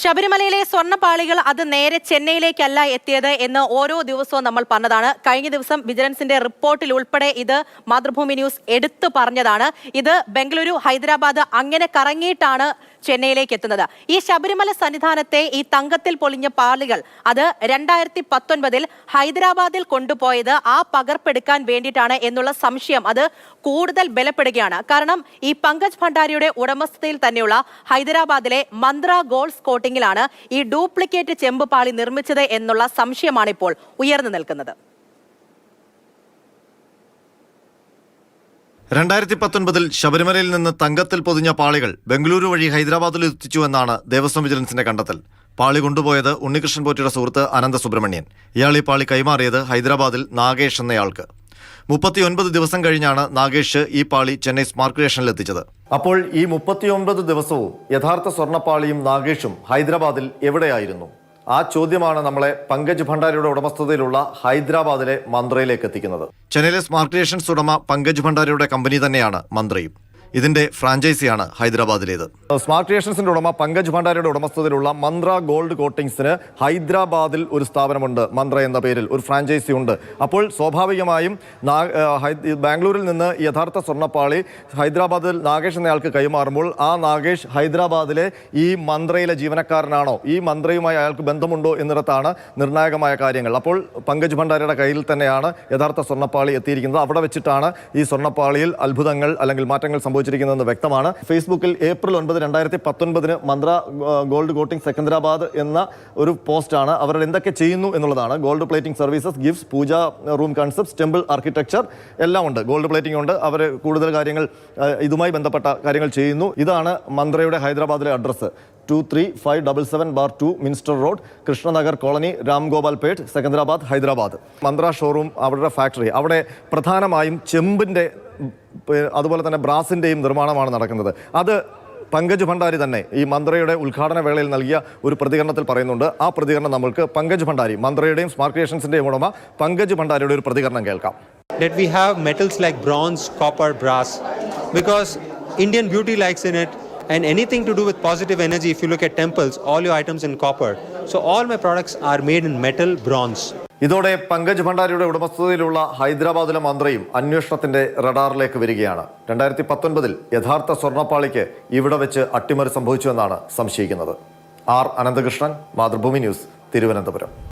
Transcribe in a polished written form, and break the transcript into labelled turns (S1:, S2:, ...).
S1: ശബരിമലയിലെ സ്വർണ്ണപ്പാളികൾ അത് നേരെ ചെന്നൈയിലേക്കല്ല എത്തിയത് എന്ന് ഓരോ ദിവസവും നമ്മൾ പറഞ്ഞതാണ്. കഴിഞ്ഞ ദിവസം വിജിലൻസിന്റെ റിപ്പോർട്ടിൽ ഉൾപ്പെടെ ഇത് മാതൃഭൂമി ന്യൂസ് എടുത്തു പറഞ്ഞതാണ്. ഇത് ബംഗളൂരു, ഹൈദരാബാദ് അങ്ങനെ കറങ്ങിയിട്ടാണ് ചെന്നൈയിലേക്ക് എത്തുന്നത്. ഈ ശബരിമല സന്നിധാനത്തെ ഈ തങ്കത്തിൽ പൊളിഞ്ഞ പാളികൾ അത് 2019 ഹൈദരാബാദിൽ കൊണ്ടുപോയത് ആ പകർപ്പെടുക്കാൻ വേണ്ടിയിട്ടാണ് എന്നുള്ള സംശയം അത് കൂടുതൽ ബലപ്പെടുകയാണ്. കാരണം ഈ പങ്കജ് ഭണ്ഡാരിയുടെ ഉടമസ്ഥതയിൽ തന്നെയുള്ള ഹൈദരാബാദിലെ മന്ത്ര ഗോൾഡ് കോട്ടിങ്ങിലാണ് ഈ ഡ്യൂപ്ലിക്കേറ്റ് ചെമ്പ് പാളി നിർമ്മിച്ചത് എന്നുള്ള സംശയമാണ് ഇപ്പോൾ ഉയർന്നു നിൽക്കുന്നത്.
S2: 2019 ശബരിമലയിൽ നിന്ന് തങ്കത്തിൽ പൊതിഞ്ഞ പാളികൾ ബംഗളൂരു വഴി ഹൈദരാബാദിൽ എത്തിച്ചുവെന്നാണ് ദേവസ്വം വിജിലൻസിന്റെ കണ്ടെത്തൽ. പാളി കൊണ്ടുപോയത് ഉണ്ണികൃഷ്ണൻ പോറ്റിയുടെ സുഹൃത്ത് അനന്ത സുബ്രഹ്മണ്യൻ. ഇയാൾ ഈ പാളി കൈമാറിയത് ഹൈദരാബാദിൽ നാഗേഷ് എന്നയാൾക്ക്. 39 ദിവസം കഴിഞ്ഞാണ് നാഗേഷ് ഈ പാളി ചെന്നൈ സ്മാർട്ട് ക്രിയേഷനിൽ എത്തിച്ചത്. അപ്പോൾ ഈ 39 ദിവസവും യഥാർത്ഥ സ്വർണ്ണപ്പാളിയും നാഗേഷും ഹൈദരാബാദിൽ എവിടെയായിരുന്നു? ആ ചോദ്യമാണ് നമ്മളെ പങ്കജ് ഭണ്ഡാരിയുടെ ഉടമസ്ഥതയിലുള്ള ഹൈദരാബാദിലെ മന്ത്രയിലേക്ക് എത്തിക്കുന്നത്. ചെന്നൈയിലെ സ്മാർട്ട് ക്രിയേഷൻസ് ഉടമ പങ്കജ് ഭണ്ഡാരിയുടെ കമ്പനി തന്നെയാണ് മന്ത്രയും. ഇതിന്റെ ഫ്രാഞ്ചൈസിയാണ് ഹൈദരാബാദിലേത്. സ്മാർട്ട് ക്രിയേഷൻസിന്റെ ഉടമ പങ്കജ് ഭണ്ഡാരിയുടെ ഉടമസ്ഥതയിലുള്ള മന്ത്ര ഗോൾഡ് കോട്ടിങ്സിന് ഹൈദരാബാദിൽ ഒരു സ്ഥാപനമുണ്ട്. മന്ത്ര എന്ന പേരിൽ ഒരു ഫ്രാഞ്ചൈസി ഉണ്ട്. അപ്പോൾ സ്വാഭാവികമായും ബാംഗ്ലൂരിൽ നിന്ന് യഥാർത്ഥ സ്വർണ്ണപ്പാളി ഹൈദരാബാദിൽ നാഗേഷ് എന്നയാൾക്ക് കൈമാറുമ്പോൾ ആ നാഗേഷ് ഹൈദരാബാദിലെ ഈ മന്ത്രയിലെ ജീവനക്കാരനാണോ, ഈ മന്ത്രയുമായി അയാൾക്ക് ബന്ധമുണ്ടോ എന്നിടത്താണ് നിർണായകമായ കാര്യങ്ങൾ. അപ്പോൾ പങ്കജ് ഭണ്ഡാരിയുടെ കയ്യിൽ തന്നെയാണ് യഥാർത്ഥ സ്വർണ്ണപ്പാളി എത്തിയിരിക്കുന്നത്. അവിടെ വെച്ചിട്ടാണ് ഈ സ്വർണ്ണപ്പാളിയിൽ അത്ഭുതങ്ങൾ അല്ലെങ്കിൽ മാറ്റങ്ങൾ സംഭവിച്ചിരിക്കുന്നതെന്ന് വ്യക്തമാണ്. ഫേസ്ബുക്കിൽ ഏപ്രിൽ 9, 2019 മന്ത്ര ഗോൾഡ് കോട്ടിംഗ് സെക്കന്ദരാബാദ് എന്ന ഒരു പോസ്റ്റാണ്. അവർ എന്തൊക്കെ ചെയ്യുന്നു എന്നുള്ളതാണ്. ഗോൾഡ് പ്ലേറ്റിംഗ് സർവീസസ്, ഗിഫ്റ്റ്സ്, പൂജ റൂം കൺസെപ്റ്റ്സ്, ടെമ്പിൾ ആർക്കിടെക്ചർ എല്ലാം ഉണ്ട്. ഗോൾഡ് പ്ലേറ്റിംഗ് ഉണ്ട്. അവർ കൂടുതൽ കാര്യങ്ങൾ ഇതുമായി ബന്ധപ്പെട്ട കാര്യങ്ങൾ ചെയ്യുന്നു. ഇതാണ് മന്ത്രയുടെ ഹൈദരാബാദിലെ address. 23577/2 Minster Road, Krishnanagar colony, Ramgopal Pet, Secunderabad, Hyderabad. Mantra showroom, അവരുടെ ഫാക്ടറി, അവിടെ പ്രധാനമായും ചെമ്പിൻ്റെ അതുപോലെ തന്നെ ബ്രാസിൻ്റെയും നിർമ്മാണമാണ് നടക്കുന്നത്. അത് പങ്കജ് ഭണ്ഡാരി തന്നെ ഈ മന്ത്രയുടെ ഉദ്ഘാടന വേളയിൽ നൽകിയ ഒരു പ്രതികരണത്തിൽ പറയുന്നുണ്ട്. ആ പ്രതികരണം നമ്മൾക്ക് പങ്കജ് ഭണ്ഡാരി, മന്ത്രയുടെയും സ്മാർട്ട് ക്രിയേഷൻസിന്റെയും ഉടമ പങ്കജ് ഭണ്ഡാരിയുടെ ഒരു പ്രതികരണം കേൾക്കാം.
S3: That we have metals like bronze, copper, brass, because Indian beauty likes in it, and anything to do with positive energy, if you look at temples, all your items in copper. So all my products are made in metal, bronze.
S2: ഇതോടെ പങ്കജ് ഭണ്ഡാരിയുടെ ഉടമസ്ഥതയിലുള്ള ഹൈദരാബാദിലെ മന്ത്രയും അന്വേഷണത്തിന്റെ റഡാറിലേക്ക് വരികയാണ്. 2019 യഥാർത്ഥ സ്വർണ്ണപ്പാളിക്ക് ഇവിടെ വെച്ച് അട്ടിമറി സംഭവിച്ചുവെന്നാണ് സംശയിക്കുന്നത്. R Ananthakrishnan, Mathrubhumi news, Thiruvananthapuram.